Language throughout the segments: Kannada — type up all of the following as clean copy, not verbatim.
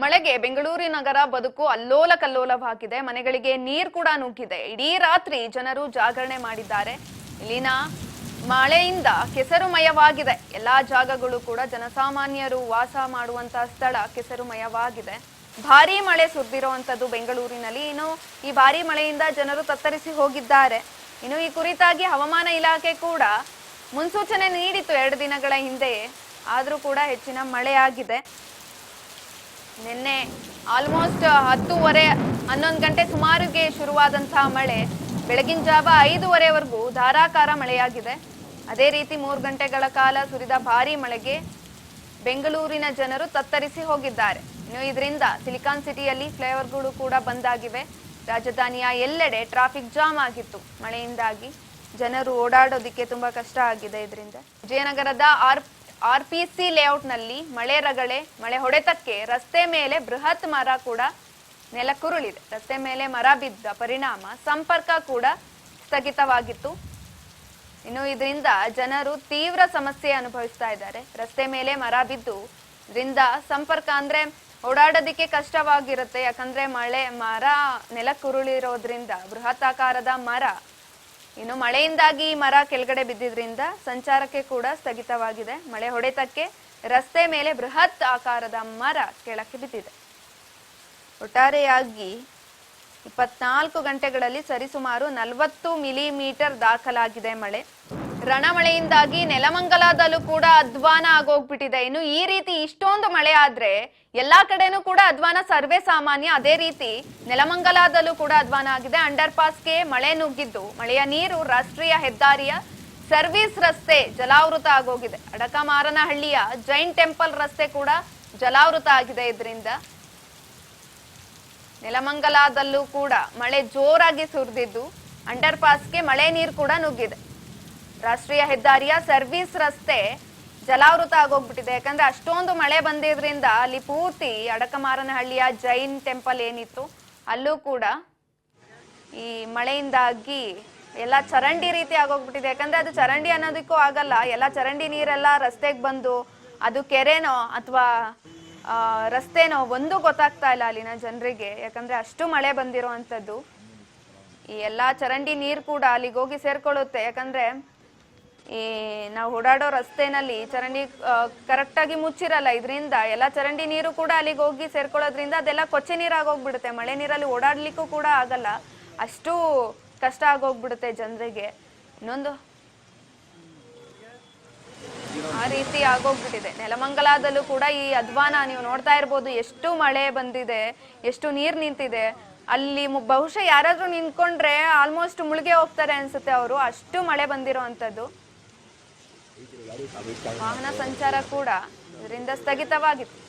ಮಳೆಗೆ ಬೆಂಗಳೂರು ನಗರ ಬದುಕು ಅಲ್ಲೋಲ ಕಲ್ಲೋಲವಾಗಿದೆ. ಮನೆಗಳಿಗೆ ನೀರು ಕೂಡ ನುಗ್ಗಿದೆ. ಇಡೀ ರಾತ್ರಿ ಜನರು ಜಾಗರಣೆ ಮಾಡಿದ್ದಾರೆ. ಇಲ್ಲಿನ ಮಳೆಯಿಂದ ಕೆಸರುಮಯವಾಗಿದೆ. ಎಲ್ಲಾ ಜಾಗಗಳು ಕೂಡ ಜನಸಾಮಾನ್ಯರು ವಾಸ ಮಾಡುವಂತ ಸ್ಥಳ ಕೆಸರುಮಯವಾಗಿದೆ. ಭಾರೀ ಮಳೆ ಸುರಿದಿರುವಂತದ್ದು ಬೆಂಗಳೂರಿನಲ್ಲಿ. ಇನ್ನು ಈ ಭಾರೀ ಮಳೆಯಿಂದ ಜನರು ತತ್ತರಿಸಿ ಹೋಗಿದ್ದಾರೆ. ಇನ್ನು ಈ ಕುರಿತಾಗಿ ಹವಾಮಾನ ಇಲಾಖೆ ಕೂಡ ಮುನ್ಸೂಚನೆ ನೀಡಿತ್ತು 2 ದಿನಗಳ ಹಿಂದೆಯೇ. ಆದರೂ ಕೂಡ ಹೆಚ್ಚಿನ ಮಳೆಯಾಗಿದೆ. ನಿನ್ನೆ ಆಲ್ಮೋಸ್ಟ್ 10:30 11 ಗಂಟೆ ಸುಮಾರಿಗೆ ಶುರುವಾದಂತಹ ಮಳೆ ಬೆಳಗಿನ ಜಾವ 5:30ವರೆಗೂ ಧಾರಾಕಾರ ಮಳೆಯಾಗಿದೆ. ಅದೇ ರೀತಿ 3 ಗಂಟೆಗಳ ಕಾಲ ಸುರಿದ ಭಾರೀ ಮಳೆಗೆ ಬೆಂಗಳೂರಿನ ಜನರು ತತ್ತರಿಸಿ ಹೋಗಿದ್ದಾರೆ. ಇನ್ನು ಇದರಿಂದ ಸಿಲಿಕಾನ್ ಸಿಟಿಯಲ್ಲಿ ಫ್ಲೈಓವರ್ಗಳು ಕೂಡ ಬಂದಾಗಿವೆ. ರಾಜಧಾನಿಯ ಎಲ್ಲೆಡೆ ಟ್ರಾಫಿಕ್ ಜಾಮ್ ಆಗಿತ್ತು. ಮಳೆಯಿಂದಾಗಿ ಜನರು ಓಡಾಡೋದಕ್ಕೆ ತುಂಬಾ ಕಷ್ಟ ಆಗಿದೆ. ಇದರಿಂದ ವಿಜಯನಗರದ RPC ಲೇಔಟ್ನಲ್ಲಿ ಮಳೆ ಹೊಡೆತಕ್ಕೆ ರಸ್ತೆ ಮೇಲೆ ಬೃಹತ್ ಮರ ಕೂಡ ನೆಲಕ್ಕುರುಳಿದೆ. ರಸ್ತೆ ಮೇಲೆ ಮರ ಬಿದ್ದ ಪರಿಣಾಮ ಸಂಪರ್ಕ ಕೂಡ ಸ್ಥಗಿತವಾಗಿತ್ತು. ಇನ್ನು ಇದರಿಂದ ಜನರು ತೀವ್ರ ಸಮಸ್ಯೆ ಅನುಭವಿಸ್ತಾ ಇದ್ದಾರೆ. ರಸ್ತೆ ಮೇಲೆ ಮರ ಬಿದ್ದು ಇದರಿಂದ ಸಂಪರ್ಕ ಅಂದ್ರೆ ಓಡಾಡೋದಕ್ಕೆ ಕಷ್ಟವಾಗಿರುತ್ತೆ. ಯಾಕಂದ್ರೆ ಮರ ನೆಲಕ್ಕುರುಳಿರೋದ್ರಿಂದ ಬೃಹತ್ ಆಕಾರದ ಮರ. ಇನ್ನು ಮಳೆಯಿಂದಾಗಿ ಮರ ಕೆಳಗಡೆ ಬಿದ್ದಿದ್ರಿಂದ ಸಂಚಾರಕ್ಕೆ ಕೂಡ ಸ್ಥಗಿತವಾಗಿದೆ. ಮಳೆ ಹೊಡೆತಕ್ಕೆ ರಸ್ತೆ ಮೇಲೆ ಬೃಹತ್ ಆಕಾರದ ಮರ ಕೆಳಕ್ಕೆ ಬಿದ್ದಿದೆ. ಒಟ್ಟಾರೆಯಾಗಿ 24 ಗಂಟೆಗಳಲ್ಲಿ ಸರಿಸುಮಾರು 40 ಮಿಲಿಮೀಟರ್ ದಾಖಲಾಗಿದೆ ಮಳೆ. ರಣಮಳೆಯಿಂದಾಗಿ ನೆಲಮಂಗಲದಲ್ಲೂ ಕೂಡ ಅಧ್ವಾನ ಆಗೋಗ್ಬಿಟ್ಟಿದೆ. ಇನ್ನು ಈ ರೀತಿ ಇಷ್ಟೊಂದು ಮಳೆ ಆದ್ರೆ ಎಲ್ಲಾ ಕಡೆನೂ ಕೂಡ ಅಧ್ವಾನ ಸರ್ವೇ ಸಾಮಾನ್ಯ. ಅದೇ ರೀತಿ ನೆಲಮಂಗಲದಲ್ಲೂ ಕೂಡ ಅಧ್ವಾನ ಆಗಿದೆ. ಅಂಡರ್ ಪಾಸ್ಗೆ ಮಳೆ ನುಗ್ಗಿದ್ದು ಮಳೆಯ ನೀರು ರಾಷ್ಟ್ರೀಯ ಹೆದ್ದಾರಿಯ ಸರ್ವಿಸ್ ರಸ್ತೆ ಜಲಾವೃತ ಆಗೋಗಿದೆ. ಅಡಕಮಾರನಹಳ್ಳಿಯ ಜೈನ್ ಟೆಂಪಲ್ ರಸ್ತೆ ಕೂಡ ಜಲಾವೃತ ಆಗಿದೆ. ಇದರಿಂದ ನೆಲಮಂಗಲದಲ್ಲೂ ಕೂಡ ಮಳೆ ಜೋರಾಗಿ ಸುರಿದಿದ್ದು ಅಂಡರ್ ಪಾಸ್ಗೆ ಮಳೆ ನೀರು ಕೂಡ ನುಗ್ಗಿದೆ. ರಾಷ್ಟ್ರೀಯ ಹೆದ್ದಾರಿಯ ಸರ್ವಿಸ್ ರಸ್ತೆ ಜಲಾವೃತ ಆಗೋಗ್ಬಿಟ್ಟಿದೆ. ಯಾಕಂದ್ರೆ ಅಷ್ಟೊಂದು ಮಳೆ ಬಂದಿದ್ರಿಂದ ಅಲ್ಲಿ ಪೂರ್ತಿ ಅಡಕಮಾರನಹಳ್ಳಿಯ ಜೈನ್ ಟೆಂಪಲ್ ಏನಿತ್ತು ಅಲ್ಲೂ ಕೂಡ ಈ ಮಳೆಯಿಂದಾಗಿ ಎಲ್ಲ ಚರಂಡಿ ರೀತಿ ಆಗೋಗ್ಬಿಟ್ಟಿದೆ. ಯಾಕಂದ್ರೆ ಅದು ಚರಂಡಿ ಅನ್ನೋದಕ್ಕೂ ಆಗಲ್ಲ. ಎಲ್ಲ ಚರಂಡಿ ನೀರೆಲ್ಲ ರಸ್ತೆಗೆ ಬಂದು ಅದು ಕೆರೆನೋ ಅಥವಾ ರಸ್ತೆನೋ ಒಂದು ಗೊತ್ತಾಗ್ತಾ ಇಲ್ಲ ಅಲ್ಲಿನ ಜನರಿಗೆ. ಯಾಕಂದ್ರೆ ಅಷ್ಟು ಮಳೆ ಬಂದಿರುವಂತದ್ದು. ಈ ಎಲ್ಲಾ ಚರಂಡಿ ನೀರು ಕೂಡ ಅಲ್ಲಿಗೆ ಹೋಗಿ ಸೇರ್ಕೊಳ್ಳುತ್ತೆ. ಯಾಕಂದ್ರೆ ಈ ನಾವು ಓಡಾಡೋ ರಸ್ತೆನಲ್ಲಿ ಚರಂಡಿ ಕರೆಕ್ಟ್ ಆಗಿ ಮುಚ್ಚಿರಲ್ಲ. ಇದರಿಂದ ಎಲ್ಲ ಚರಂಡಿ ನೀರು ಕೂಡ ಅಲ್ಲಿಗೆ ಹೋಗಿ ಸೇರ್ಕೊಳ್ಳೋದ್ರಿಂದ ಅದೆಲ್ಲ ಕೊಚ್ಚೆ ನೀರಾಗೋಗ್ಬಿಡುತ್ತೆ. ಮಳೆ ನೀರಲ್ಲಿ ಓಡಾಡ್ಲಿಕ್ಕೂ ಕೂಡ ಆಗಲ್ಲ. ಅಷ್ಟು ಕಷ್ಟ ಆಗೋಗ್ಬಿಡುತ್ತೆ ಜನರಿಗೆ. ಇನ್ನೊಂದು ಆ ರೀತಿ ಆಗೋಗ್ಬಿಟ್ಟಿದೆ. ನೆಲಮಂಗಲದಲ್ಲೂ ಕೂಡ ಈ ಅಧ್ವಾನ ನೀವು ನೋಡ್ತಾ ಇರ್ಬೋದು. ಎಷ್ಟು ಮಳೆ ಬಂದಿದೆ, ಎಷ್ಟು ನೀರು ನಿಂತಿದೆ. ಅಲ್ಲಿ ಬಹುಶಃ ಯಾರಾದ್ರೂ ನಿಂತ್ಕೊಂಡ್ರೆ ಆಲ್ಮೋಸ್ಟ್ ಮುಳುಗೆ ಹೋಗ್ತಾರೆ ಅನ್ಸುತ್ತೆ ಅವರು. ಅಷ್ಟು ಮಳೆ ಬಂದಿರೋವಂಥದ್ದು. ವಾಹನ ಸಂಚಾರ ಕೂಡ ಇದರಿಂದ ಸ್ಥಗಿತವಾಗಿತ್ತು.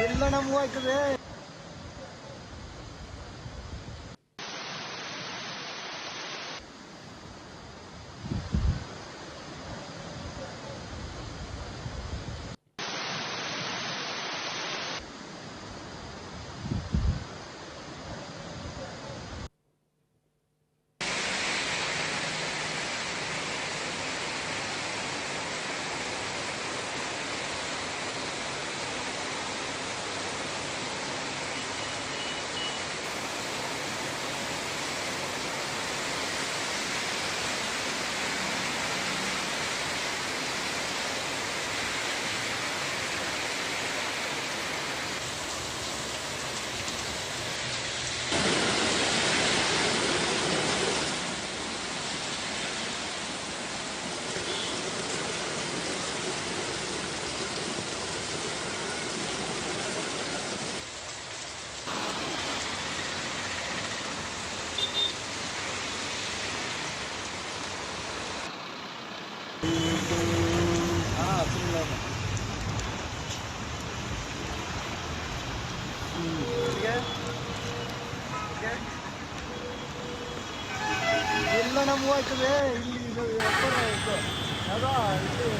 ಎಲ್ಲ ನಮಗೂ ಆಗ್ತದೆ. ನಮಗೂ ಆಯ್ತದೆ ಇಲ್ಲಿ ಇದು ವ್ಯಾಪಾರ ಇದು ಯಾವುದೋ ಇಲ್ಲಿ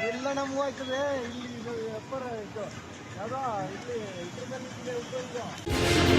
ಎಲ್ಲ ನಮಗೂ ಆಯ್ತದೆ ಇಲ್ಲಿ ಇದು ವ್ಯಾಪಾರ ಇದು ಯಾವುದೋ ಇಲ್ಲಿ ಇದ್ರ ಮೇಲೆ ಇದೆ ಉಪಯೋಗ